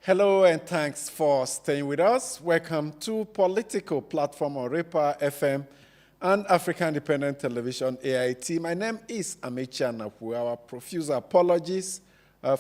Hello and thanks for staying with us. Welcome to Political Platform on REPA FM and African Independent Television, AIT. My name is Amechi Anapu. Our profuse apologies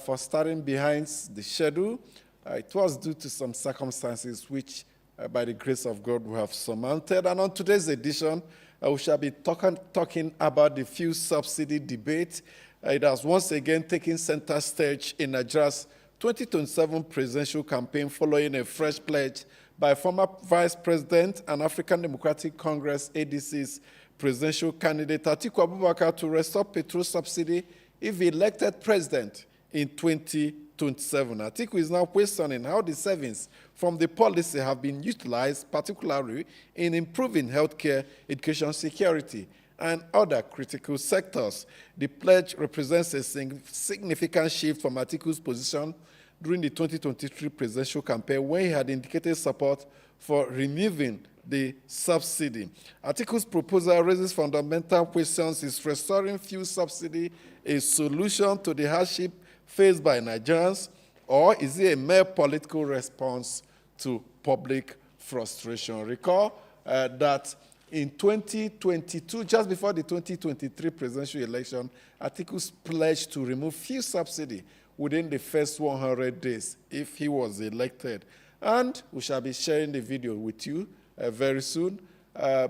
for starting behind the schedule. It was due to some circumstances which, by the grace of God, we have surmounted. And on today's edition, we shall be talking about the fuel subsidy debate. It has once again taken center stage in Nigeria's 2027 presidential campaign following a fresh pledge by former Vice President and African Democratic Congress ADC's presidential candidate Atiku Abubakar to restore petrol subsidy if elected president in 2027. Atiku is now questioning how the savings from the policy have been utilized, particularly in improving healthcare, education security, and other critical sectors. The pledge represents a significant shift from Atiku's position during the 2023 presidential campaign, when he had indicated support for removing the subsidy. Atiku's proposal raises fundamental questions. Is restoring fuel subsidy a solution to the hardship faced by Nigerians, or is it a mere political response to public frustration? Recall that in 2022, just before the 2023 presidential election, Atiku's pledged to remove fuel subsidy within the first 100 days if he was elected. And we shall be sharing the video with you very soon.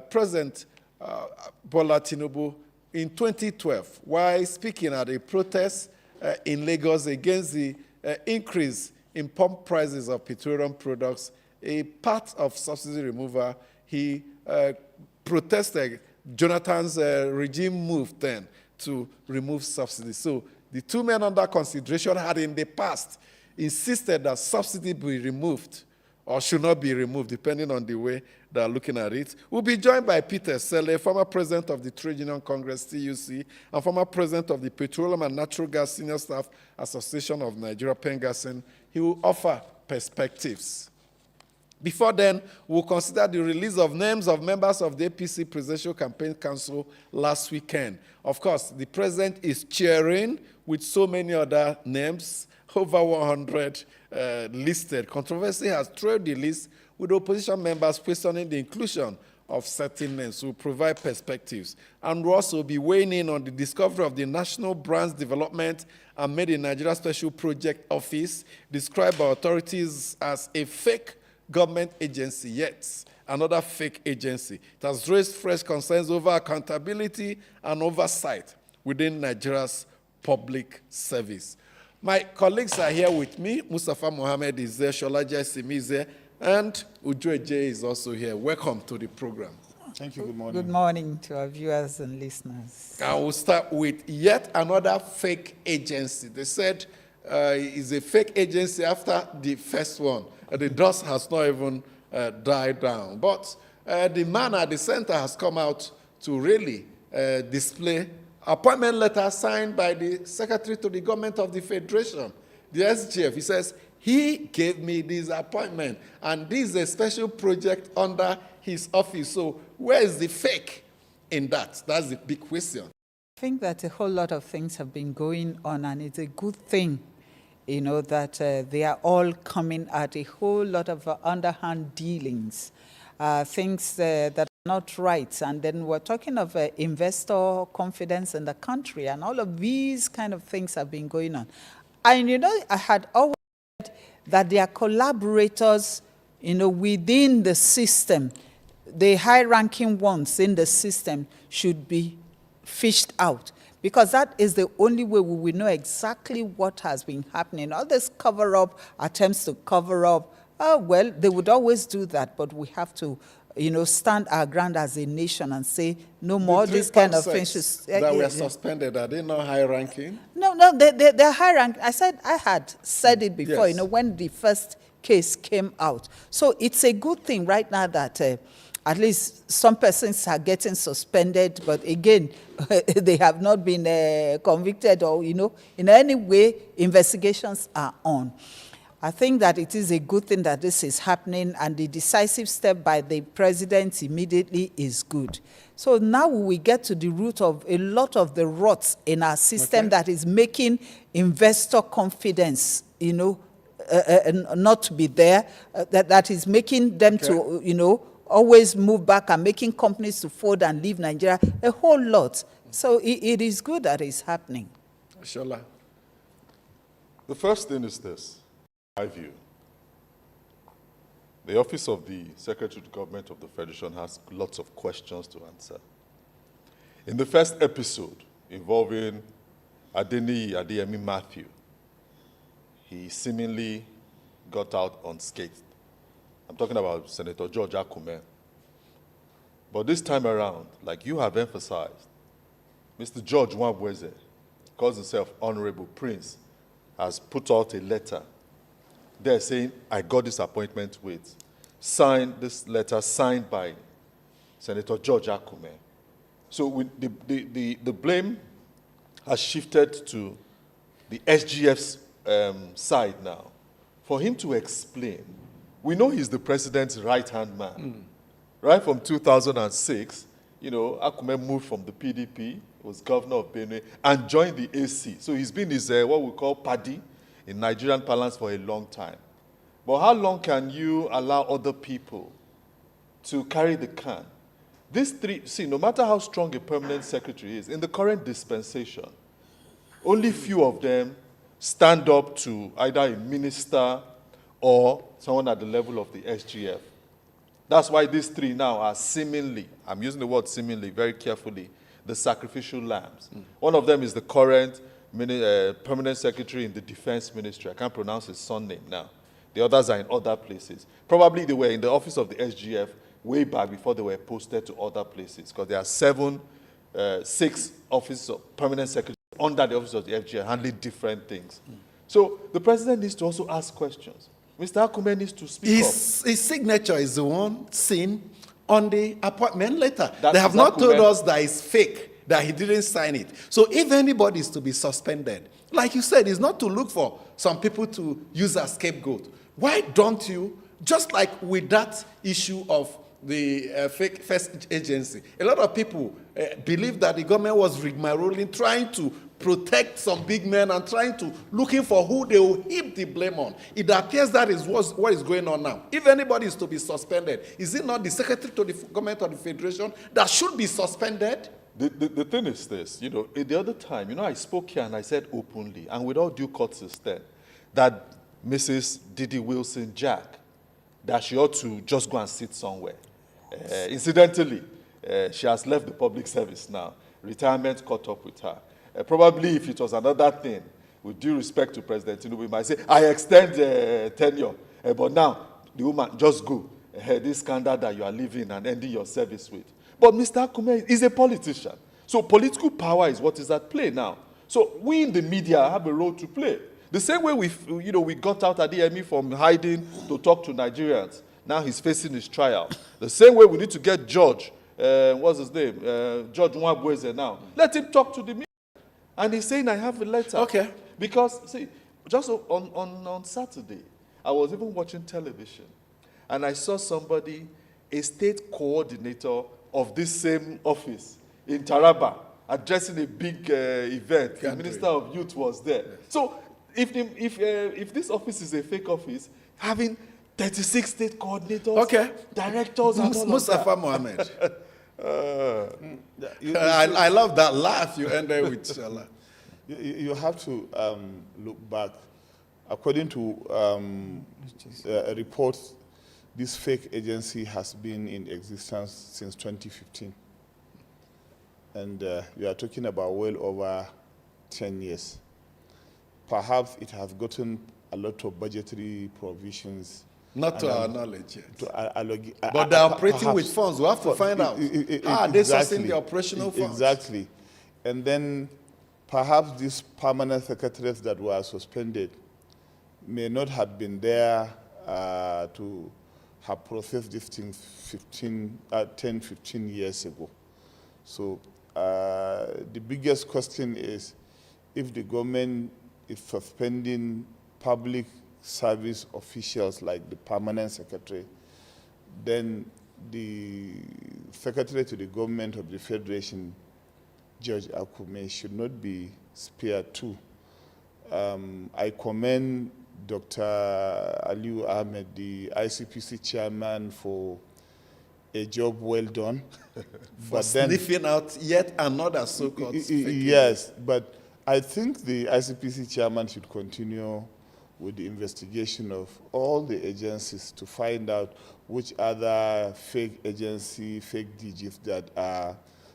President Bola Tinubu, in 2012, while speaking at a protest in Lagos against the increase in pump prices of petroleum products, a part of subsidy removal, he protested Jonathan's regime move then to remove subsidy. So the two men under consideration had in the past insisted that subsidy be removed or should not be removed, depending on the way they are looking at it. We'll be joined by Peter Esele, former president of the Trade Union Congress, TUC, and former president of the Petroleum and Natural Gas Senior Staff Association of Nigeria, PENGASSEN. He will offer perspectives. Before then, we'll consider the release of names of members of the APC Presidential Campaign Council last weekend. Of course, the president is cheering with so many other names, over 100 listed. Controversy has trailed the list, with opposition members questioning the inclusion of certain names. We'll provide perspectives. And we'll also be weighing in on the discovery of the National Brands Development and Made in Nigeria Special Project Office, described by authorities as a fake government agency, yet another fake agency. It has raised fresh concerns over accountability and oversight within Nigeria's public service. My colleagues are here with me. Mustafa Mohammed is there, Sholaja Simi is there, and Uju Eje is also here. Welcome to the program. Thank you. Good morning. Good morning to our viewers and listeners. I will start with yet another fake agency. They said it's a fake agency after the first one. The dust has not even died down. But the man at the center has come out to really display appointment letter signed by the secretary to the government of the Federation, the SGF. He says, he gave me this appointment, and this is a special project under his office. So where is the fake in that? That's the big question. I think that a whole lot of things have been going on, and it's a good thing, you know, that they are all coming at a whole lot of underhand dealings, things that are not right. And then we're talking of investor confidence in the country, and all of these kind of things have been going on. And, you know, I had always said that they are collaborators, you know, within the system. The high-ranking ones in the system should be fished out, because that is the only way we will know exactly what has been happening. All this cover-up, attempts to cover up, well, they would always do that, but we have to, you know, stand our ground as a nation and say no more this kind of things. That were suspended, are they not high-ranking? No, they're high-ranking. I had said it before, yes, you know, when the first case came out. So it's a good thing right now that at least some persons are getting suspended, but again, they have not been convicted, or, you know, in any way, investigations are on. I think that it is a good thing that this is happening, and the decisive step by the president immediately is good. So now we get to the root of a lot of the rots in our system, okay, that is making investor confidence, you know, not to be there, that is making them to, always move back and making companies to fold and leave Nigeria, a whole lot. So it is good that it's happening. Shola. The first thing is this, in my view. The Office of the Secretary to the Government of the Federation has lots of questions to answer. In the first episode involving Adeyemi Matthew, he seemingly got out unscathed. I'm talking about Senator George Akume. But this time around, like you have emphasized, Mr. George Nwabweze, calls himself Honorable Prince, has put out a letter there saying, I got this appointment with, signed this letter signed by Senator George Akume. So the blame has shifted to the SGF's side now. For him to explain, we know he's the president's right-hand man. Right from 2006, Akume moved from the PDP, was governor of Benue, and joined the AC. So he's been his, what we call paddy in Nigerian parlance for a long time. But how long can you allow other people to carry the can? These three, see, no matter how strong a permanent secretary is, in the current dispensation, only few of them stand up to either a minister or someone at the level of the SGF. That's why these three now are seemingly, I'm using the word seemingly very carefully, the sacrificial lambs. One of them is the current permanent secretary in the defense ministry. I can't pronounce his son name now. The others are in other places. Probably they were in the office of the SGF way back before they were posted to other places, because there are 6 offices of permanent secretaries under the office of the SGF handling different things. So the president needs to also ask questions. Mr. Akume needs to speak up. His signature is the one seen on the appointment letter. That they have is not told Akume. us that it's fake, that he didn't sign it. So if anybody is to be suspended, like you said, it's not to look for some people to use as scapegoat. Why don't you, just like with that issue of the fake first agency, a lot of people believe that the government was rigmaroling, trying to protect some big men and looking for who they will heap the blame on. It appears that is what is going on now. If anybody is to be suspended, is it not the Secretary to the Government of the Federation that should be suspended? The thing is this, the other time, I spoke here and I said openly, and with all due courtesy then, that Mrs. Didi Wilson-Jack, that she ought to just go and sit somewhere. Incidentally, she has left the public service now. Retirement caught up with her. Probably if it was another thing, with due respect to President Tinubu, we might say, I extend tenure. But now, the woman, just go. This scandal that you are living and ending your service with. But Mr. Akume is a politician. So political power is what is at play now. So we in the media have a role to play. The same way we got out Adeyemi from hiding to talk to Nigerians. Now he's facing his trial. The same way we need to get George, what's his name? George Nwabweze now. Let him talk to the media. And he's saying, I have a letter. Okay. Because, see, just on Saturday, I was even watching television, and I saw somebody, a state coordinator of this same office in Taraba, addressing a big event. The Minister of Youth was there. Yes. So if this office is a fake office, having 36 state coordinators, directors, and all Mustafa Mohammed. I love that laugh you ended with, Shala. You have to look back. According to a report, this fake agency has been in existence since 2015. And you are talking about well over 10 years. Perhaps it has gotten a lot of budgetary provisions. Not to our knowledge yet. But they're operating with funds. We have to find out. They're sourcing the operational funds. Exactly. And then perhaps these permanent secretaries that were suspended may not have been there to have processed these things 10, 15 years ago. So the biggest question is, if the government is suspending public service officials like the permanent secretary, then the secretary to the government of the Federation, George Akume, should not be spared too. I commend Dr. Aliu Ahmed, the ICPC chairman, for a job well done. For sniffing out yet another so-called fake yes, but I think the ICPC chairman should continue with the investigation of all the agencies to find out which other fake agency, fake DGs that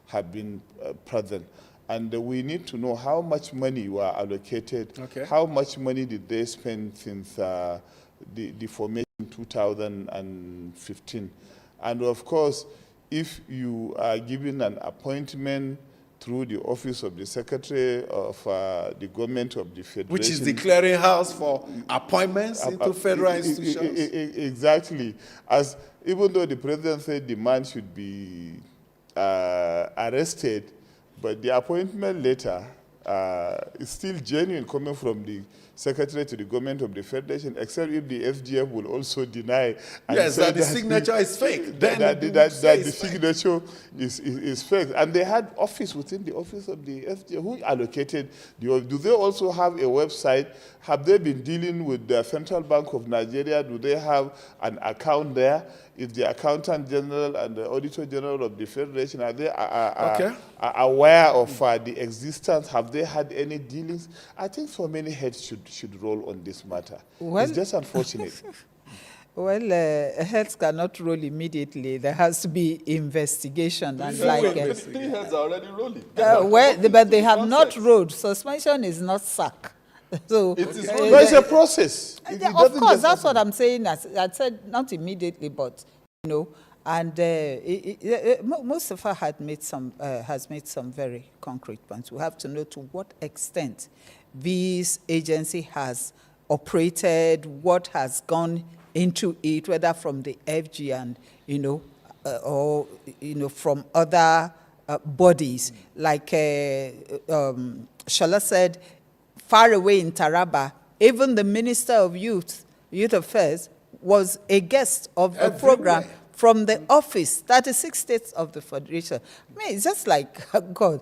have been present. And we need to know how much money were allocated, how much money did they spend since the formation in 2015. And of course, if you are given an appointment through the office of the Secretary of the Government of the Federation, which is the clearinghouse for appointments into federal institutions. Exactly. As even though the president said the man should be arrested, but the appointment letter is still genuine coming from the Secretary to the Government of the Federation, except if the FGF will also deny. Yes, that the signature is fake. Then that the signature is fake. And they had office within the office of the FGF. Who allocated the, do they also have a website? Have they been dealing with the Central Bank of Nigeria? Do they have an account there? If the Accountant General and the Auditor General of the Federation, are they aware of the existence? Have they had any dealings? I think so many heads should roll on this matter. Well, it's just unfortunate. Well, heads cannot roll immediately. There has to be investigation. And three heads are already rolling. But they have not rolled. Suspension is not sack. So it's a process. Of course, that's what I'm saying. I said not immediately, but you know, and Mustafa has made some very concrete points. We have to know to what extent this agency has operated, what has gone into it, whether from the FG and or from other bodies, like Shola said. Far away in Taraba, even the Minister of Youth Affairs, was a guest of the program from the office, 36 states of the Federation. I mean, it's just like, God,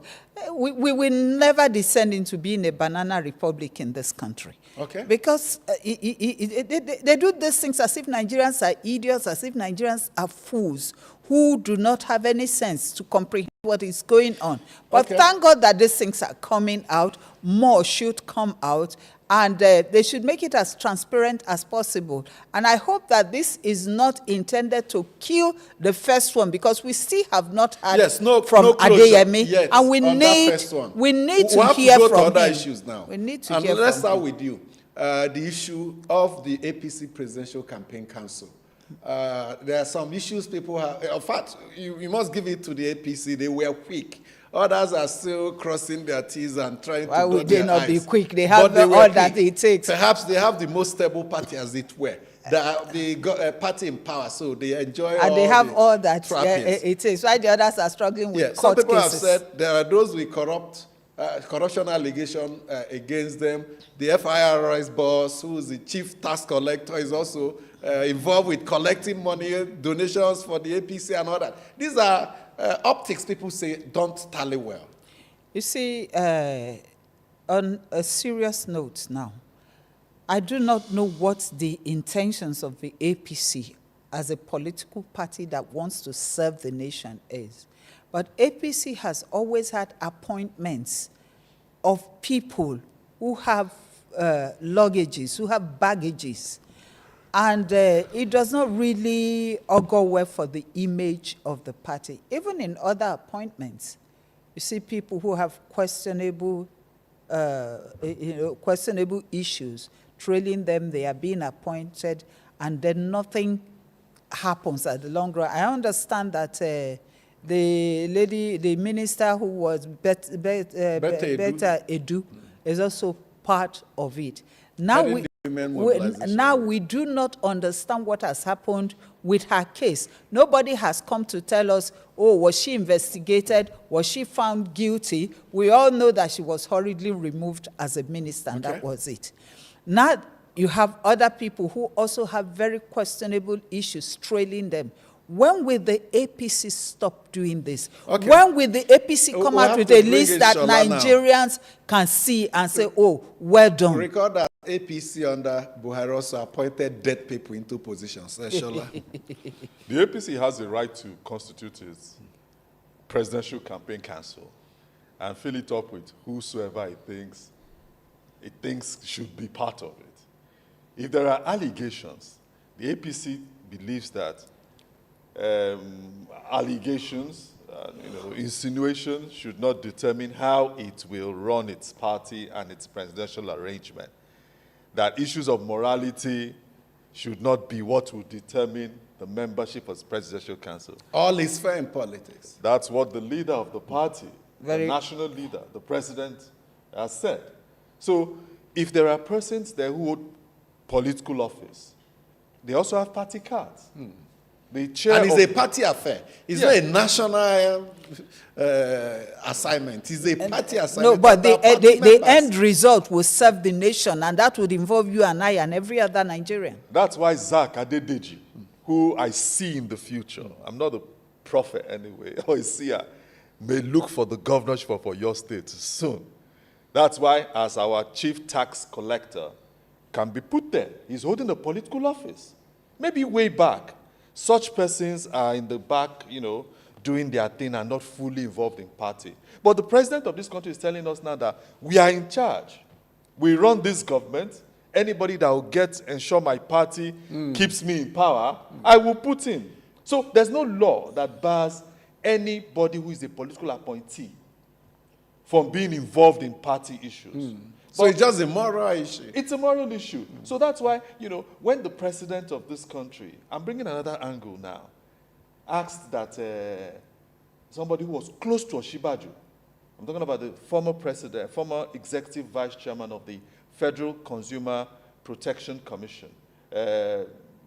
we will never descend into being a banana republic in this country. Okay. Because they do these things as if Nigerians are idiots, as if Nigerians are fools who do not have any sense to comprehend what is going on. But thank God that these things are coming out. More should come out, and they should make it as transparent as possible. And I hope that this is not intended to kill the first one, because we still have not had from Adeyemi, and we need to hear from him. Issues now. We need to and hear let's from start him. with you. The issue of the APC Presidential Campaign Council. There are some issues people have. In fact, you must give it to the APC. They were quick. Others are still crossing their T's and trying to dot their I's. Why would they not be quick? They have all that it takes. Perhaps they have the most stable party, as it were. They got a party in power, so they enjoy and all they have all that trappings. It is. Why the others are struggling with some court people cases. have said there are those with corruption allegation against them. The FIRS boss, who is the chief tax collector, is also involved with collecting money, donations for the APC and all that. These are optics people say don't tally well. You see, on a serious note now, I do not know what the intentions of the APC as a political party that wants to serve the nation is. But APC has always had appointments of people who have luggages, who have baggages. And it does not really augur well for the image of the party. Even in other appointments, you see people who have questionable issues, trailing them, they are being appointed, and then nothing happens at the long run. I understand that the minister who was Beta Edu is also part of it. Now we do not understand what has happened with her case. Nobody has come to tell us, oh, was she investigated? Was she found guilty? We all know that she was hurriedly removed as a minister, and that was it. Now you have other people who also have very questionable issues trailing them. When will the APC stop doing this? When will the APC come out with a list that Nigerians can see and say, oh, well done? Record that APC under Buhari also appointed dead people into positions. Shola. The APC has the right to constitute its presidential campaign council and fill it up with whosoever it thinks should be part of it. If there are allegations, the APC believes that allegations, insinuations should not determine how it will run its party and its presidential arrangement. That issues of morality should not be what will determine the membership of the presidential council. All is fair in politics. That's what the leader of the party, the national leader, the president, has said. So if there are persons there who hold political office, they also have party cards. The chair and it's a party affair. It's not a national assignment. It's a party assignment. No, but the end result will serve the nation, and that would involve you and I and every other Nigerian. That's why Zach Adedeji, who I see in the future, I'm not a prophet anyway, or a seer, may look for the governorship for your state soon. That's why, as our chief tax collector can be put there, he's holding a political office. Maybe way back. Such persons are in the back, doing their thing and not fully involved in party. But the president of this country is telling us now that we are in charge. We run this government. Anybody that will ensure my party keeps me in power, I will put in. So there's no law that bars anybody who is a political appointee from being involved in party issues. So it's just a moral issue. It's a moral issue. So that's why, when the president of this country, I'm bringing another angle now, asked that somebody who was close to Oshibaju, I'm talking about the former executive vice chairman of the Federal Consumer Protection Commission,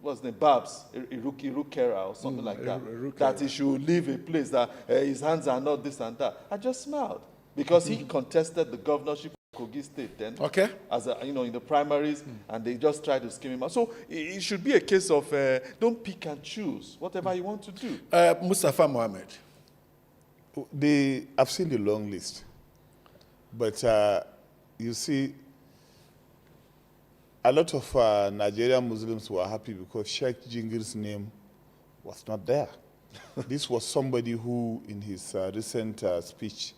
what's the name, Babs, Irukera or something like that, that he should leave a place, that his hands are not this and that. I just smiled because he contested the governorship Kogi State then, as in the primaries, and they just tried to skim him out. So it should be a case of don't pick and choose whatever you want to do. Mustafa Mohammed. I've seen the long list, but you see, a lot of Nigerian Muslims were happy because Sheikh Jingir's name was not there. This was somebody who, in his recent speech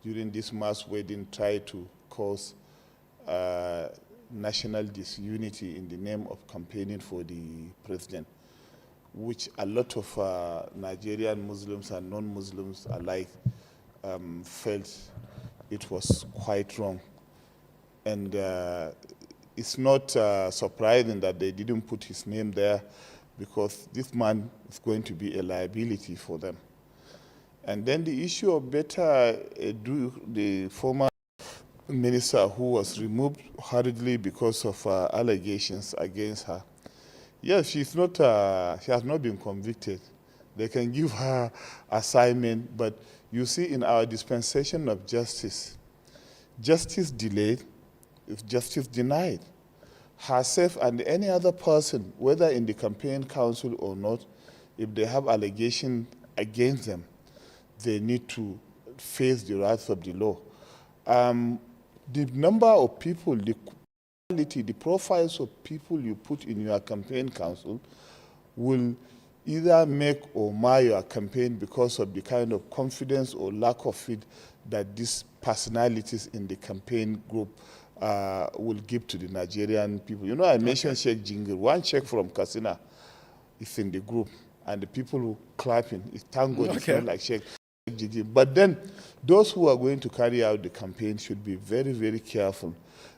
during this mass wedding, tried to cause national disunity in the name of campaigning for the president, which a lot of Nigerian Muslims and non-Muslims alike felt it was quite wrong. And it's not surprising that they didn't put his name there, because this man is going to be a liability for them. And then the issue of Beta Edu, the former minister who was removed hurriedly because of allegations against her. Yes, she has not been convicted. They can give her assignment, but you see, in our dispensation of justice, justice delayed is justice denied. Herself and any other person, whether in the campaign council or not, if they have allegations against them, they need to face the wrath of the law. The number of people, the quality, the profiles of people you put in your campaign council will either make or mar your campaign because of the kind of confidence or lack of it that these personalities in the campaign group will give to the Nigerian people. I mentioned Sheikh Jingir. One Sheikh from Katsina is in the group, and the people who clapping, thank God it's not like Sheikh Jingir. But then those who are going to carry out the campaign should be very, very careful.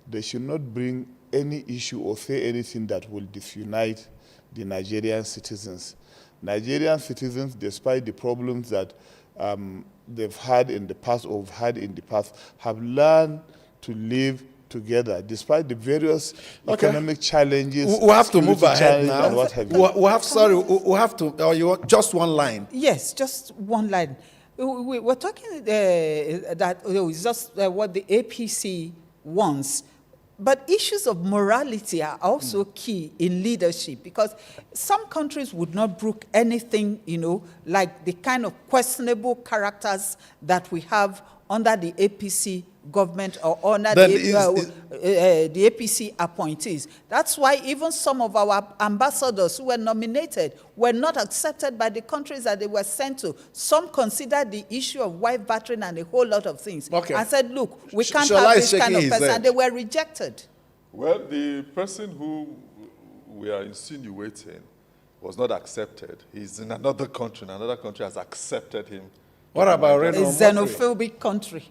They should not bring any issue or say anything that will disunite the Nigerian citizens. Nigerian citizens, despite the problems that they've had in the past or had in the past, have learned to live together, despite the various economic challenges. We have to move ahead now. And what have you. We have to, or you want just one line? Yes, just one line. We're talking that it's just what the APC wants. But issues of morality are also key in leadership, because some countries would not brook anything, like the kind of questionable characters that we have under the APC government or honor Then the APC appointees. That's why even some of our ambassadors who were nominated were not accepted by the countries that they were sent to. Some considered the issue of wife battering and a whole lot of things. Okay. And said, look, we can't Shola have is this kind of shaking his person. head. And they were rejected. Well, the person who we are insinuating was not accepted. He's in another country, and another country has accepted him. What about A Reno? xenophobic country.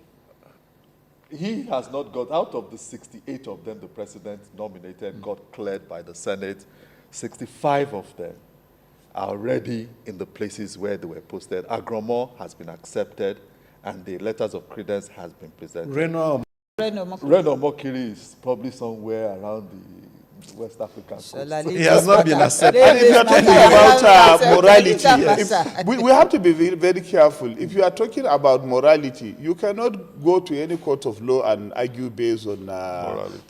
He has not got, out of the 68 of them the president nominated got cleared by the Senate, 65 of them are already in the places where they were posted. Agromo has been accepted, and the letters of credence has been presented. Reno. Reno Mokiri is probably somewhere around the West African coast. He has not been accepted. And if you are talking about morality, Yes. we have to be very, very careful. If you are talking about morality, you cannot go to any court of law and argue based on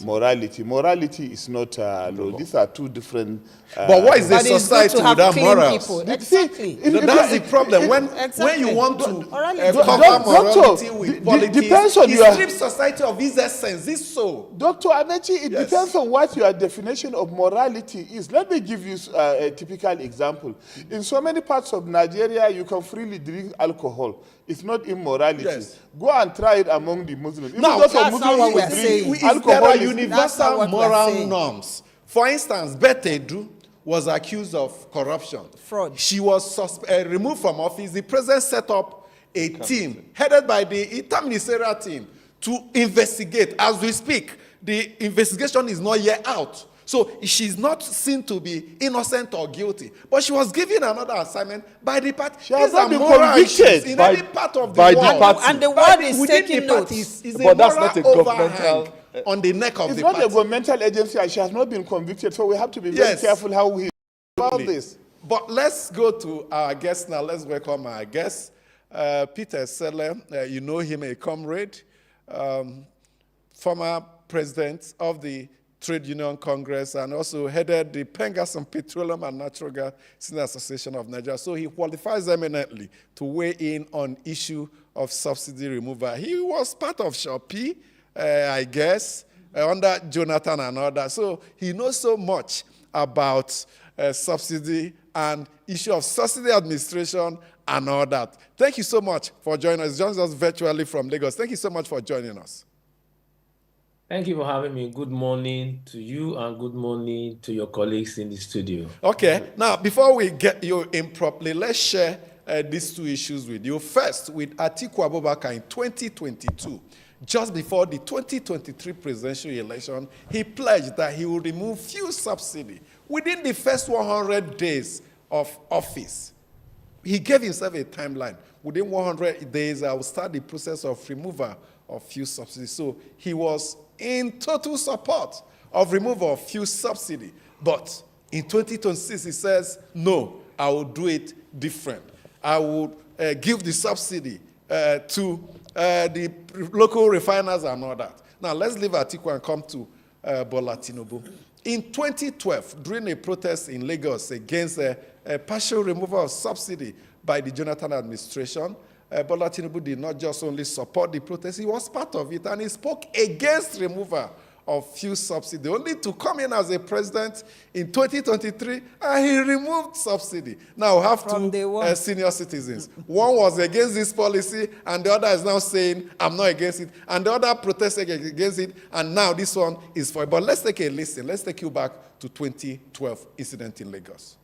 morality. Morality is not law. These are two different. But what is a But it's good society to have without clean morals? people. Exactly. That's the problem. When Exactly. you want to Morality. cover Doctor, morality with politics, depends on it your- strips society of its essence, its soul. Dr. Amechi, it Yes. depends on what your definition of morality is. Let me give you a typical example. In so many parts of Nigeria, you can freely drink alcohol. It's not immorality. Yes. Go and try it among the Muslims. Even Now, though some that's not Muslims what will we're drink saying. There alcohol are is- That's not universal what we are moral saying. norms. For instance, Betedu was accused of corruption. Fraud. She was removed from office. The president set up a team headed by the interministerial team to investigate. As we speak, the investigation is not yet out. So she's not seen to be innocent or guilty. But she was given another assignment by the party. She has These are not been moral convicted issues in by- any part of the by the world. party. And the But world is within taking the party notes. is a But that's moral not a governmental- overhang on the neck of It's the not party. a governmental agency and she has not been convicted. So we have to be very Yes. careful how we about this. But let's go to our guest now. Let's welcome our guest, Peter Esele. You know him, a comrade, former president of the Trade Union Congress, and also headed the Pengassan Petroleum and Natural Gas Senior Association of Nigeria. So he qualifies eminently to weigh in on issue of subsidy removal. He was part of Shopee, I guess, under Jonathan and others. So he knows so much about subsidy and issue of subsidy administration and all that. Thank you so much for joining us. Joins us virtually from Lagos. Thank you so much for joining us. Thank you for having me. Good morning to you and good morning to your colleagues in the studio. Okay, now before we get you in properly, let's share these two issues with you. First, with Atiku Abubakar in 2022, just before the 2023 presidential election, he pledged that he would remove fuel subsidy within the first 100 days of office. He gave himself a timeline. Within 100 days, I will start the process of removal of fuel subsidy. So he was in total support of removal of fuel subsidy. But in 2026, he says, no, I will do it different. I will give the subsidy to the local refiners and all that. Now, let's leave Atiku and come to Bola Tinubu. In 2012, during a protest in Lagos against a partial removal of subsidy by the Jonathan administration, Bola Tinubu did not just only support the protest, he was part of it, and he spoke against removal of fuel subsidy, only to come in as a president in 2023, and he removed subsidy. Now, we have From day one. two senior citizens. One was against this policy, and the other is now saying, I'm not against it, and the other protested against it, and now this one is for it. But let's take a listen. Let's take you back to 2012 incident in Lagos.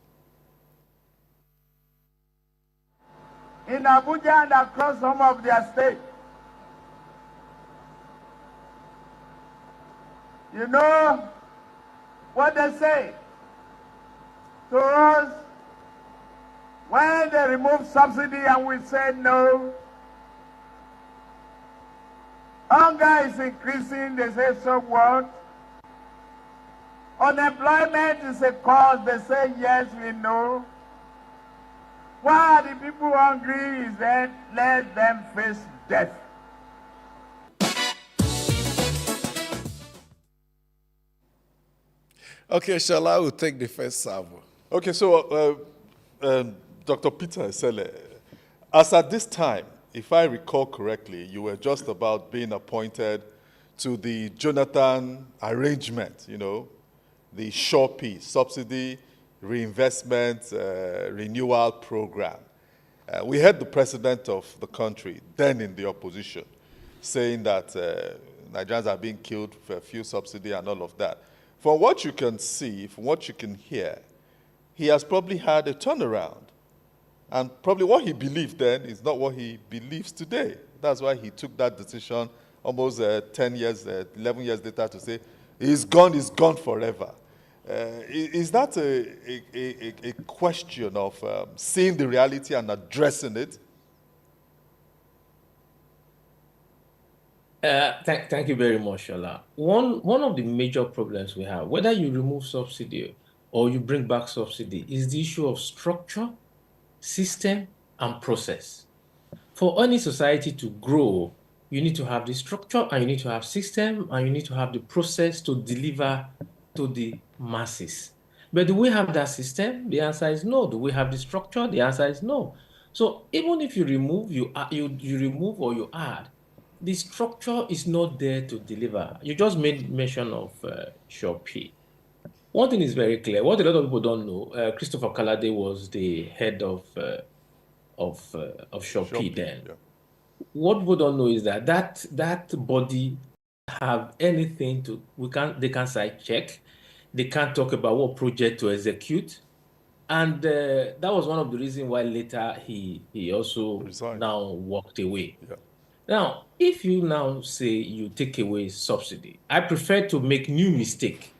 In Abuja and across some of their states. You know what they say to us when they remove subsidy and we say no. Hunger is increasing, they say, so what? Unemployment is a cause, they say, yes, we know. Why are the people hungry is that let them face death. Okay, Shola will take the first salvo. Okay, so Dr. Peter Esele, as at this time, if I recall correctly, you were just about being appointed to the Jonathan arrangement, you know, the SURE Subsidy Reinvestment Renewal Program. We heard the president of the country, then in the opposition, saying that Nigerians are being killed for a few subsidy and all of that. From what you can see, from what you can hear, he has probably had a turnaround. And probably what he believed then is not what he believes today. That's why he took that decision almost 10 years, 11 years later to say, he's gone forever. Is that a question of seeing the reality and addressing it? Thank you very much, Shola. One of the major problems we have, whether you remove subsidy or you bring back subsidy, is the issue of structure, system, and process. For any society to grow, you need to have the structure, and you need to have system, and you need to have the process to deliver to the masses. But do we have that system? The answer is no. Do we have the structure? The answer is no. So even if you remove, you remove or you add, the structure is not there to deliver. You just made mention of SURE. One thing is very clear. What a lot of people don't know, Christopher Kalade was the head of SURE then. Yeah. What people don't know is that that body have anything to, they can't side check, they can't talk about what project to execute. And that was one of the reasons why later he also Resigned. now walked away. Yeah. Now, if you now say you take away subsidy, I prefer to make new mistake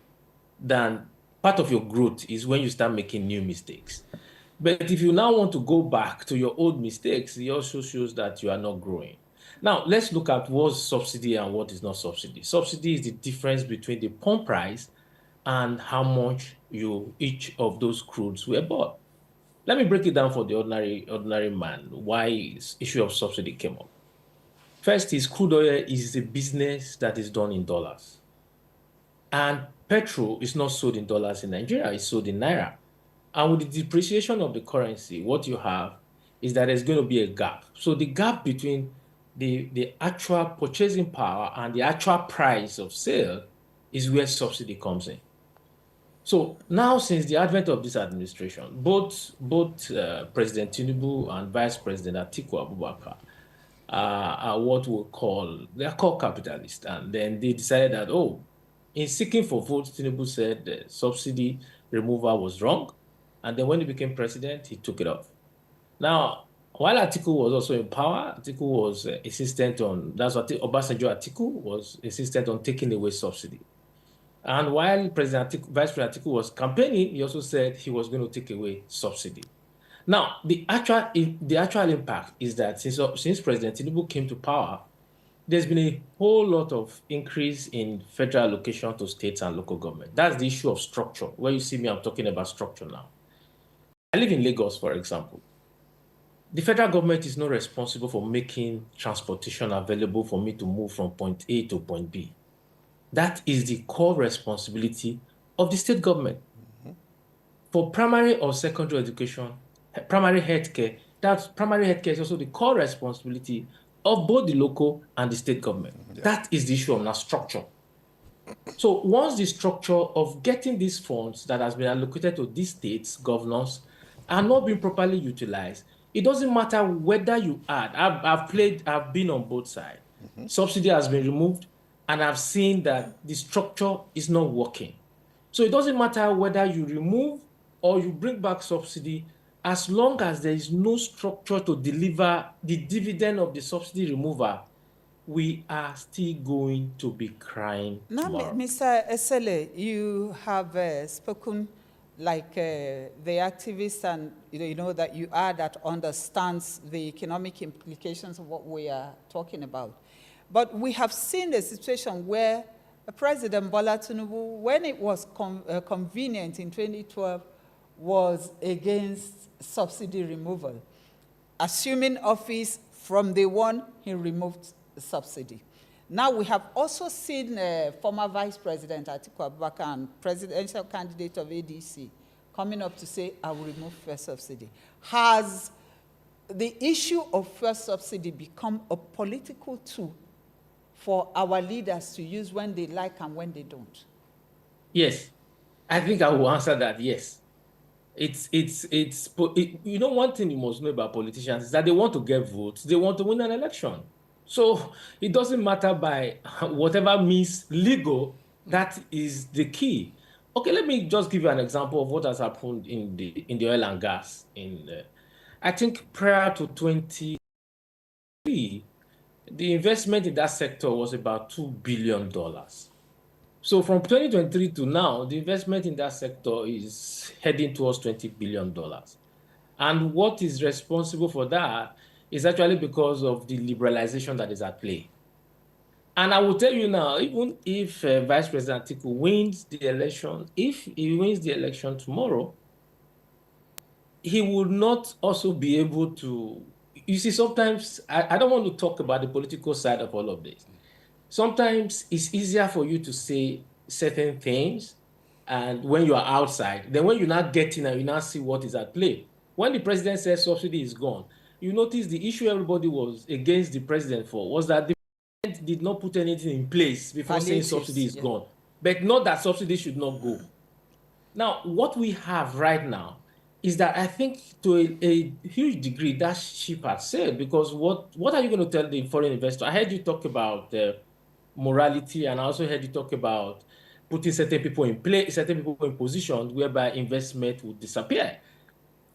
than part of your growth is when you start making new mistakes. But if you now want to go back to your old mistakes, it also shows that you are not growing. Now, let's look at what's subsidy and what is not subsidy. Subsidy is the difference between the pump price and how much each of those crudes were bought. Let me break it down for the ordinary man, why issue of subsidy came up. First is crude oil is a business that is done in dollars. And petrol is not sold in dollars in Nigeria, it's sold in Naira. And with the depreciation of the currency, what you have is that there's going to be a gap. So the gap between the actual purchasing power and the actual price of sale is where subsidy comes in. So now, since the advent of this administration, both President Tinubu and Vice President Atiku Abubakar are what we call, they are called capitalists. And then they decided that, in seeking for votes, Tinubu said the subsidy removal was wrong. And then when he became president, he took it off. Now, while Atiku was also in power, Atiku was insistent on, that's what Obasanjo Atiku was insistent on taking away subsidy. And while Vice President Atiku was campaigning, he also said he was going to take away subsidy. Now, the actual impact is that since President Tinubu came to power, there's been a whole lot of increase in federal allocation to states and local government. That's the issue of structure. Where you see me, I'm talking about structure now. I live in Lagos, for example. The federal government is not responsible for making transportation available for me to move from point A to point B. That is the core responsibility of the state government. Mm-hmm. For primary or secondary education, primary healthcare, that primary healthcare is also the core responsibility of both the local and the state government. Yeah. That is the issue of now structure. So once the structure of getting these funds that has been allocated to these states, governors, are not being properly utilized, it doesn't matter whether you add. I've been on both sides. Mm-hmm. Subsidy has been removed, and I've seen that the structure is not working. So it doesn't matter whether you remove or you bring back subsidy, as long as there is no structure to deliver the dividend of the subsidy remover, we are still going to be crying tomorrow. Now, Mr. Esele, you have spoken like the activists, and you know that you are that understands the economic implications of what we are talking about. But we have seen a situation where President Bola Tinubu, when it was convenient in 2012, was against subsidy removal. Assuming office from day one, he removed the subsidy. Now we have also seen former Vice President Atiku Abubakar and presidential candidate of ADC coming up to say, I will remove first subsidy. Has the issue of fuel subsidy become a political tool for our leaders to use when they like and when they don't? Yes, I think I will answer that. Yes, you know, one thing you must know about politicians is that they want to get votes, they want to win an election. So it doesn't matter by whatever means legal, that is the key. Okay, let me just give you an example of what has happened in the oil and gas. I think prior to 2023, the investment in that sector was about $2 billion. So from 2023 to now, the investment in that sector is heading towards $20 billion. And what is responsible for that is actually because of the liberalization that is at play. And I will tell you now, even if Vice President Atiku wins the election, if he wins the election tomorrow, he will not also be able to, you see, sometimes, I don't want to talk about the political side of all of this. Sometimes it's easier for you to say certain things and when you are outside, then when you now get in and you now see what is at play. When the president says subsidy is gone, you notice the issue everybody was against the president for was that the president did not put anything in place before saying subsidy is gone. But not that subsidy should not go. Now, what we have right now is that I think to a huge degree that ship has sailed, because what are you going to tell the foreign investor? I heard you talk about morality, and I also heard you talk about putting certain people in place, certain people in positions whereby investment would disappear.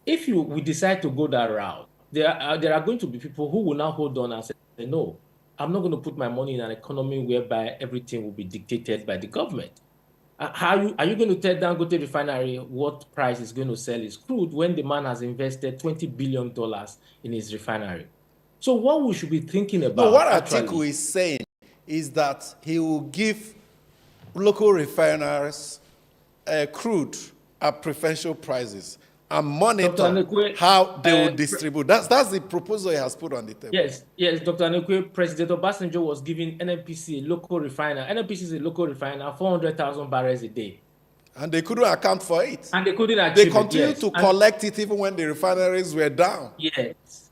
If we decide to go that route, there are going to be people who will now hold on and say, no, I'm not going to put my money in an economy whereby everything will be dictated by the government. Are you going to tell Dangote Refinery what price is going to sell his crude when the man has invested $20 billion in his refinery? So what we should be thinking about... No, what Atiku is saying is that he will give local refiners crude at preferential prices and monitor how they will distribute. That's the proposal he has put on the table. Yes, Dr. Anekwe, President Obasanjo was giving NNPC, a local refiner. NNPC is a local refiner, 400,000 barrels a day. And they couldn't account for it. And they couldn't achieve They continued to collect it even when the refineries were down.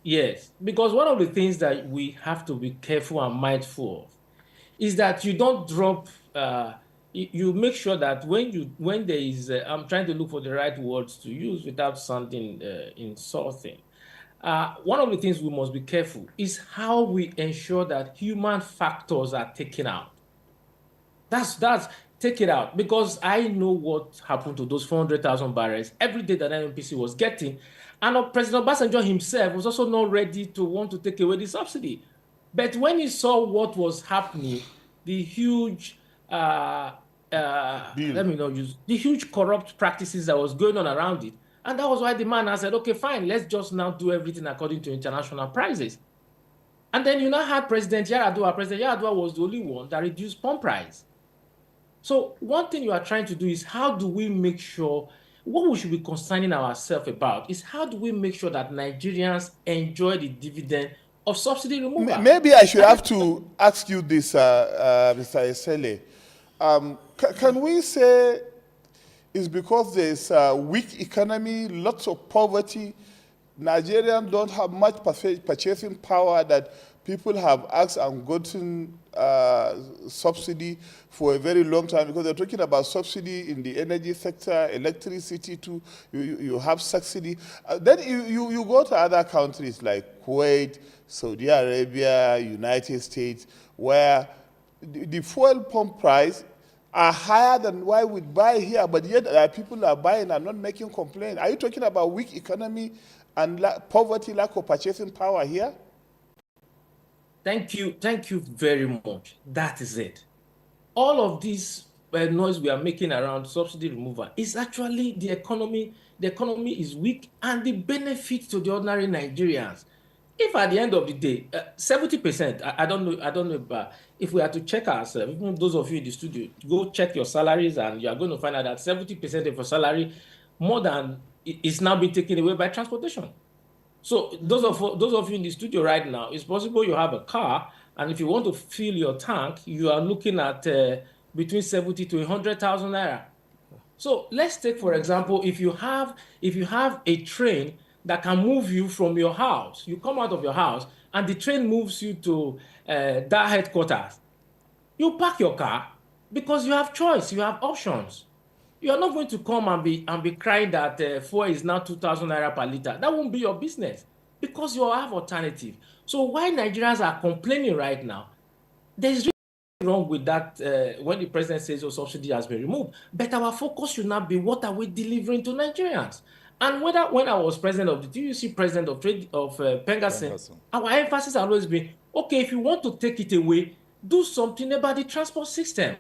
Yes. Because one of the things that we have to be careful and mindful of is that you don't drop... you make sure that when there is, I'm trying to look for the right words to use without sounding insulting. One of the things we must be careful is how we ensure that human factors are taken out. That's take it out, because I know what happened to those 400,000 barrels every day that NNPC was getting, and President Obasanjo himself was also not ready to want to take away the subsidy. But when he saw what was happening, the huge the huge corrupt practices that was going on around it. And that was why the man said, okay, fine, let's just now do everything according to international prices. And then you now had President Yar'Adua. President Yar'Adua was the only one that reduced pump price. So one thing you are trying to do is how do we make sure, what we should be concerning ourselves about is how do we make sure that Nigerians enjoy the dividend of subsidy removal? Maybe I should have to ask you this, Mr. Esele. Can we say it's because there's a weak economy, lots of poverty, Nigerians don't have much purchasing power, that people have asked and gotten subsidy for a very long time, because they're talking about subsidy in the energy sector, electricity too, you have subsidy. Then you go to other countries like Kuwait, Saudi Arabia, United States, where the fuel pump price are higher than why we buy here, but yet people are buying and not making complaints. Are you talking about weak economy and poverty, lack of purchasing power here? Thank you very much. That is it. All of this noise we are making around subsidy removal is actually the economy. The economy is weak, and the benefit to the ordinary Nigerians. If at the end of the day, 70%, I don't know, but if we are to check ourselves, even those of you in the studio, go check your salaries, and you are going to find out that 70% of your salary, more than, is now being taken away by transportation. So those of you in the studio right now, it's possible you have a car, and if you want to fill your tank, you are looking at between 70 to 100,000 naira. So let's take, for example, if you have a train that can move you from your house. You come out of your house and the train moves you to that headquarters. You park your car because you have choice, you have options. You are not going to come and be crying that fuel is now 2,000 naira per liter. That won't be your business because you have alternative. So why Nigerians are complaining right now, there is really wrong with that when the president says, oh, subsidy has been removed. But our focus should not be what are we delivering to Nigerians. And when I was president of the TUC, president of Pengasen, our emphasis has always been, okay, if you want to take it away, do something about the transport system.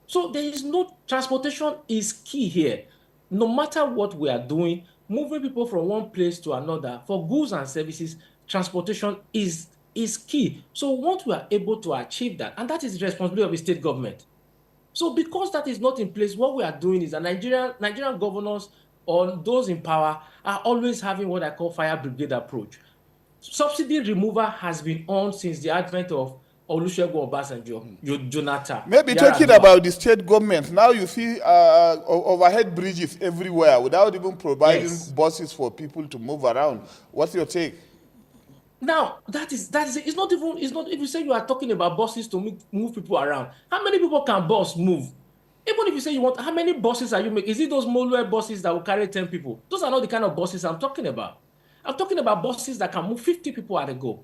So there is no transportation is key here. No matter what we are doing, moving people from one place to another for goods and services, transportation is key. So once we are able to achieve that, and that is the responsibility of the state government. So because that is not in place, what we are doing is that Nigerian governors or those in power are always having what I call fire brigade approach. Subsidy removal has been on since the advent of Olusegun Obasanjo, Jonathan. Maybe talking about the state government, now you see overhead bridges everywhere without even providing buses for people to move around. What's your take? Now, that is it's not if you say you are talking about buses to move people around, how many people can bus move? Even if you say you want, how many buses are you making? Is it those Molue buses that will carry 10 people? Those are not the kind of buses I'm talking about. I'm talking about buses that can move 50 people at a go.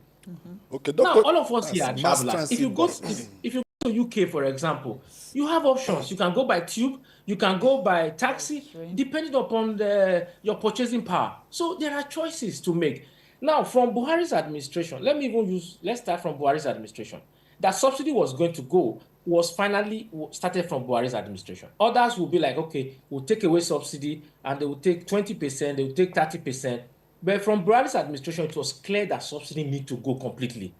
Okay, Doctor, now, all of us here are travelers. If you go to UK, for example, you have options. You can go by tube, you can go by taxi, depending upon your purchasing power. So there are choices to make. Now, from Buhari's administration, let's start from Buhari's administration. That subsidy was going to go was finally started from Buhari's administration. Others will be like, okay, we'll take away subsidy and they will take 20%, they will take 30%. But from Buhari's administration, it was clear that subsidy need to go completely.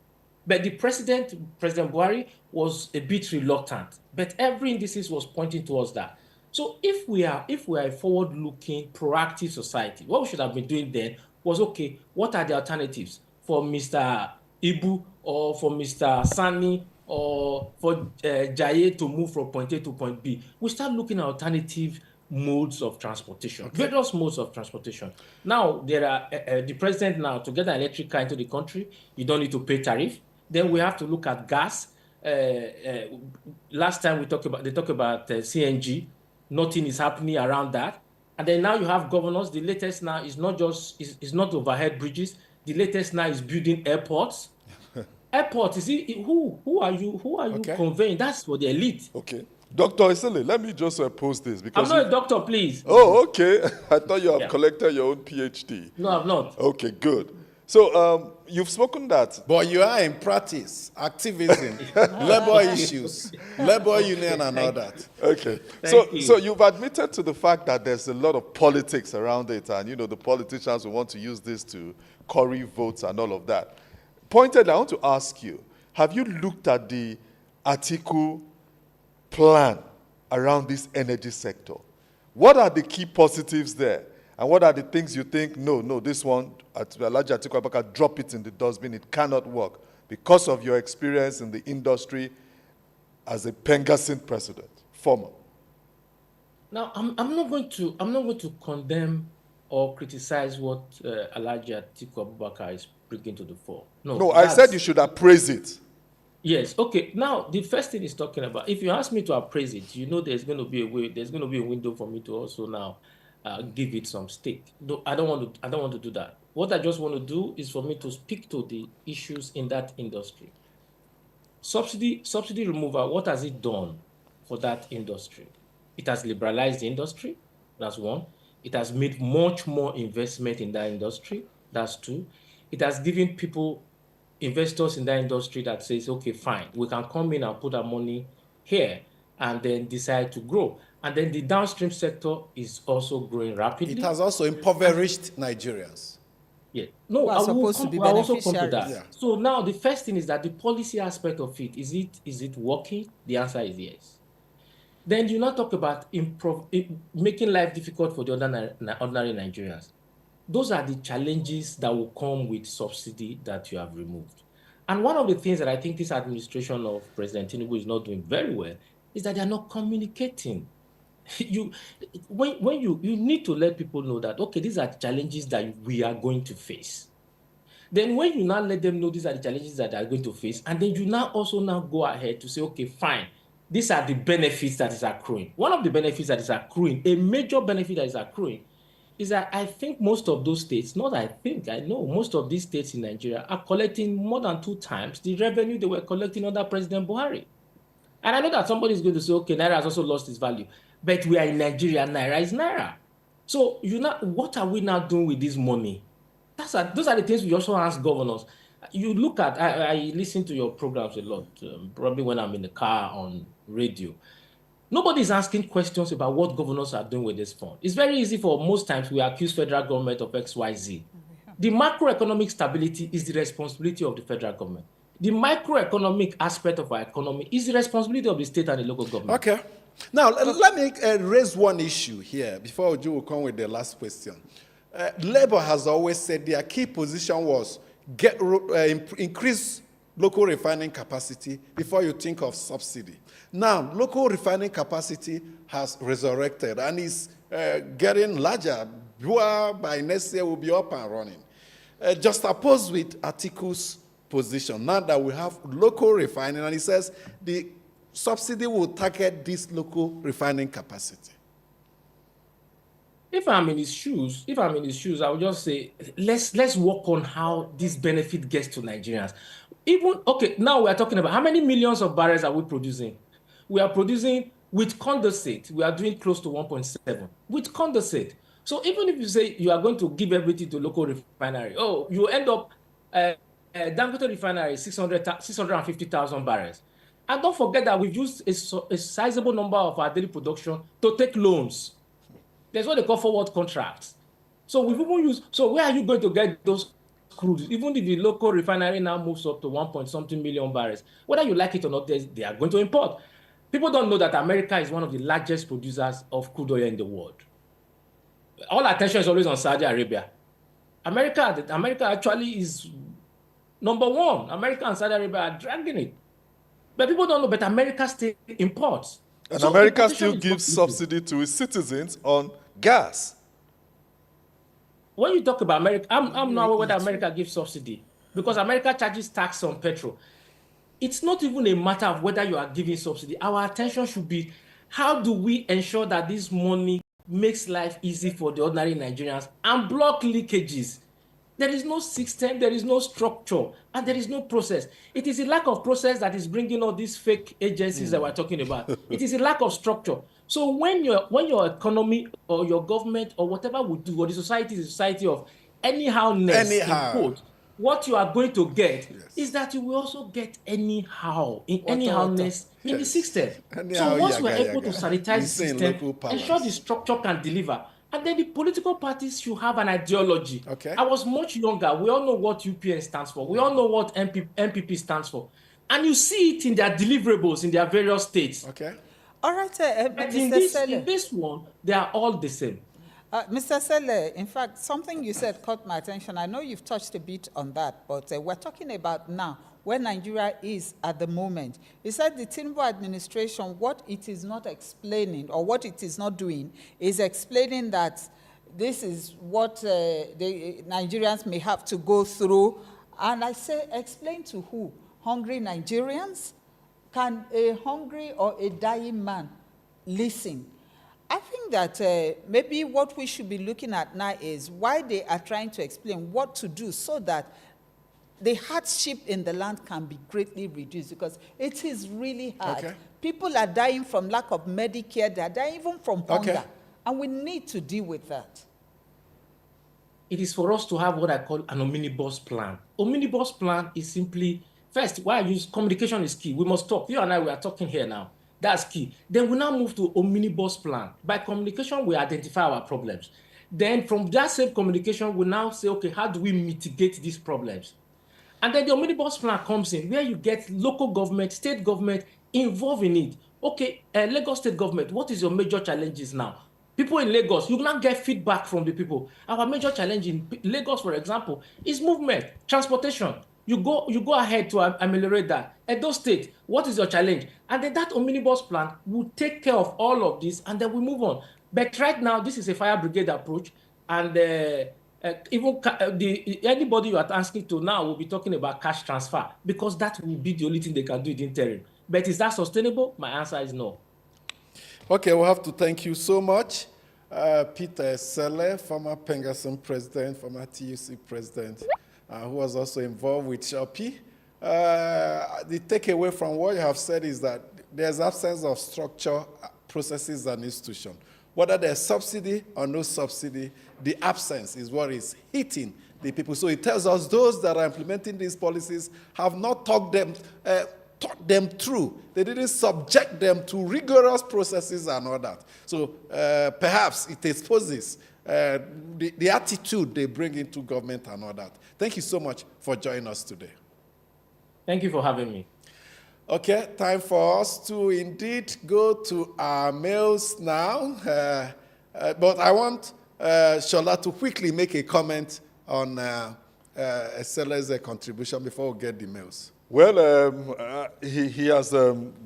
But the President Buhari, was a bit reluctant. But every indices was pointing towards that. So if we are a forward-looking, proactive society, what we should have been doing then was, okay, what are the alternatives for Mr. Ibu or for Mr. Sani or for Jaye to move from point A to point B? We start looking at alternative modes of transportation, various modes of transportation. Now, there are the president now, to get an electric car into the country, you don't need to pay tariff. Then we have to look at gas. Last time they talked about CNG. Nothing is happening around that. And then now you have governors. The latest now is not overhead bridges. The latest now is building airports. Airport, who are you conveying? That's for the elite. Okay. Dr. Esele, let me just pose this. Because I'm not a doctor, please. Oh, okay. I thought you have collected your own PhD. No, I'm not. Okay, good. So you've spoken that. But you are in practice, activism, labor issues, labor union and all that. Okay. So you've admitted to the fact that there's a lot of politics around it, and the politicians will want to use this to curry votes and all of that. Pointedly, I want to ask you, have you looked at the Atiku plan around this energy sector? What are the key positives there? And what are the things you think, no, this one, Alhaji Atiku Abubakar, drop it in the dustbin, it cannot work because of your experience in the industry as a Pengasin president, former? Now, I'm not going to condemn or criticize what Alhaji Atiku Abubakar is bringing to the fore. No, I said you should appraise it. Yes. Okay. Now, the first thing is talking about, if you ask me to appraise it, there's going to be a window for me to also now give it some stake. No, I don't want to do that. What I just want to do is for me to speak to the issues in that industry. Subsidy removal, what has it done for that industry? It has liberalized the industry. That's one. It has made much more investment in that industry. That's two. It has given investors in that industry that says, okay, fine, we can come in and put our money here and then decide to grow. And then the downstream sector is also growing rapidly. It has also impoverished Nigerians. Yeah. No, I will also come to that. Yeah. So now the first thing is that the policy aspect of it, is it working? The answer is yes. Then you now talk about making life difficult for the ordinary Nigerians. Those are the challenges that will come with subsidy that you have removed. And one of the things that I think this administration of President Tinubu is not doing very well is that they are not communicating. when you need to let people know that, okay, these are challenges that we are going to face. Then when you now let them know these are the challenges that they are going to face, and then you now also now go ahead to say, okay, fine, these are the benefits that is accruing. One of the benefits that is accruing, a major benefit that is accruing, is that I think most of those states, not I think, I know most of these states in Nigeria are collecting more than 2 times the revenue they were collecting under President Buhari. And I know that somebody is going to say, okay, Naira has also lost its value. But we are in Nigeria, Naira is Naira. So what are we now doing with this money? Those are the things we also ask governors. You look at, I listen to your programs a lot, probably when I'm in the car on radio. Nobody's asking questions about what governors are doing with this fund. It's very easy for most times we accuse federal government of XYZ. The macroeconomic stability is the responsibility of the federal government. The microeconomic aspect of our economy is the responsibility of the state and the local government. Okay. Now, let me raise one issue here before Oju will come with the last question. Labour has always said their key position was increase local refining capacity before you think of subsidy. Now, local refining capacity has resurrected and is getting larger. By next year, will be up and running. Just opposed with Atiku's position. Now that we have local refining, and he says the subsidy will target this local refining capacity. If I'm in his shoes, I would just say, let's work on how this benefit gets to Nigerians. Okay, now we are talking about how many millions of barrels are we producing? We are producing with condensate. We are doing close to 1.7 with condensate. So even if you say you are going to give everything to local refinery, you end up Dangote refinery 650,000 barrels. And don't forget that we've used a sizable number of our daily production to take loans. There's what they call forward contracts. So we've even used. So where are you going to get those crude? Even if the local refinery now moves up to 1.something million barrels, whether you like it or not, they are going to import. People don't know that America is one of the largest producers of crude oil in the world. All attention is always on Saudi Arabia. America actually is number one. America and Saudi Arabia are dragging it. But people don't know, but America still imports. And so America still gives subsidy to its citizens on gas. When you talk about America, I'm not aware whether America gives subsidy because America charges tax on petrol. It's not even a matter of whether you are giving subsidy. Our attention should be, how do we ensure that this money makes life easy for the ordinary Nigerians and block leakages? There is no system, there is no structure, and there is no process. It is a lack of process that is bringing all these fake agencies that we're talking about. It is a lack of structure. So when your economy or your government or whatever we do, or the society is a society of anyhowness, in quote, what you are going to get is that you will also get anyhowness in the system. So once we're able to sanitize the system, ensure the structure can deliver, and then the political parties should have an ideology. Okay. I was much younger. We all know what UPN stands for. We all know what MPP stands for. And you see it in their deliverables in their various states. Okay. All right, But in this one, they are all the same. Mr. Esele, in fact, something you said caught my attention. I know you've touched a bit on that, but we're talking about now, where Nigeria is at the moment. You said the Tinubu administration, what it is not explaining or what it is not doing is explaining that this is what the Nigerians may have to go through. And I say, explain to who? Hungry Nigerians? Can a hungry or a dying man listen? I think that maybe what we should be looking at now is why they are trying to explain what to do so that the hardship in the land can be greatly reduced, because it is really hard. Okay. People are dying from lack of Medicare, they are dying even from hunger, and we need to deal with that. It is for us to have what I call an omnibus plan. Omnibus plan is simply, first, why I use communication is key. We must talk. You and I, we are talking here now. That's key. Then we now move to omnibus plan. By communication, we identify our problems. Then from that same communication, we now say, okay, how do we mitigate these problems? And then the omnibus plan comes in, where you get local government, state government involved in it. Okay, Lagos state government, what is your major challenges now? People in Lagos, you now get feedback from the people. Our major challenge in Lagos, for example, is movement, transportation. You go ahead to ameliorate that. Edo State, what is your challenge? And then that omnibus plan will take care of all of this, and then we move on. But right now, this is a fire brigade approach, and anybody you are asking to now will be talking about cash transfer, because that will be the only thing they can do in the interim. But is that sustainable? My answer is no. Okay, we have to thank you so much. Peter Esele, former Pengasson president, former TUC president, who was also involved with Shopee. The takeaway from what you have said is that there's absence of structure, processes, and institution. Whether there's subsidy or no subsidy, the absence is what is hitting the people. So it tells us those that are implementing these policies have not taught them through. They didn't subject them to rigorous processes and all that. So perhaps it exposes the attitude they bring into government and all that. Thank you so much for joining us today. Thank you for having me. Okay, time for us to indeed go to our mails now. But I want Shola to quickly make a comment on Esele's contribution before we get the mails. Well, he has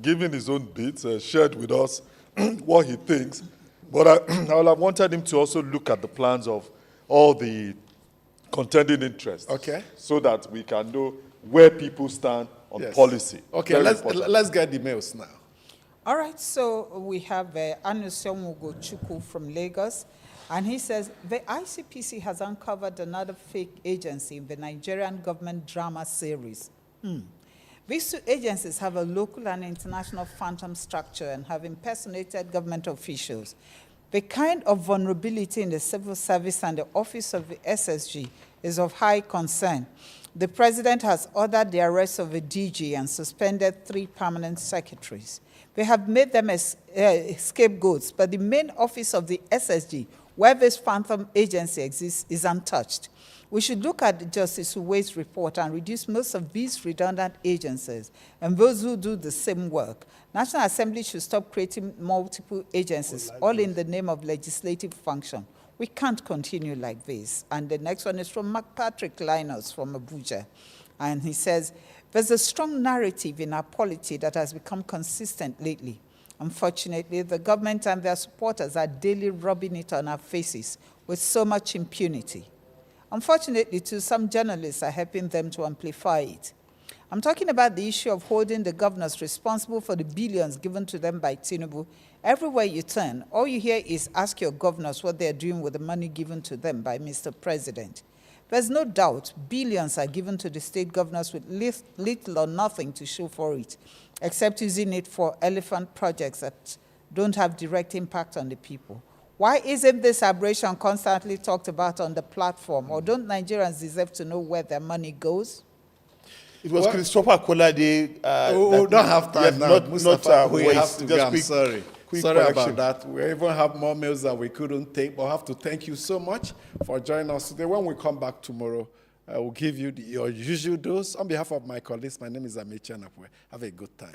given his own bits, shared with us what he thinks. But I would have wanted him to also look at the plans of all the contending interests. Okay. So that we can know where people stand on policy. Okay, let's get the mails now. All right, so we have Anusion Chukwu from Lagos, and he says, the ICPC has uncovered another fake agency in the Nigerian government drama series. These two agencies have a local and international phantom structure and have impersonated government officials. The kind of vulnerability in the civil service and the office of the SSG is of high concern. The president has ordered the arrest of a DG and suspended 3 permanent secretaries. They have made them scapegoats, but the main office of the SSG, where this phantom agency exists, is untouched. We should look at the Justice Uwe's report and reduce most of these redundant agencies and those who do the same work. National Assembly should stop creating multiple agencies, all in the name of legislative function. We can't continue like this. And the next one is from Mark Patrick Linus from Abuja. And he says, there's a strong narrative in our polity that has become consistent lately. Unfortunately, the government and their supporters are daily rubbing it on our faces with so much impunity. Unfortunately, too, some journalists are helping them to amplify it. I'm talking about the issue of holding the governors responsible for the billions given to them by Tinubu. Everywhere you turn, all you hear is ask your governors what they're doing with the money given to them by Mr. President. There's no doubt billions are given to the state governors with little or nothing to show for it, except using it for elephant projects that don't have direct impact on the people. Why isn't this aberration constantly talked about on the platform? Or don't Nigerians deserve to know where their money goes? It was Christopher Kolade. We don't have time now. We have to go. I'm sorry. Sorry correction. about that. We even have more mails that we couldn't take, but I have to thank you so much for joining us today. When we come back tomorrow, we'll give you your usual dose. On behalf of my colleagues, my name is Amechi Anapwe. Have a good time.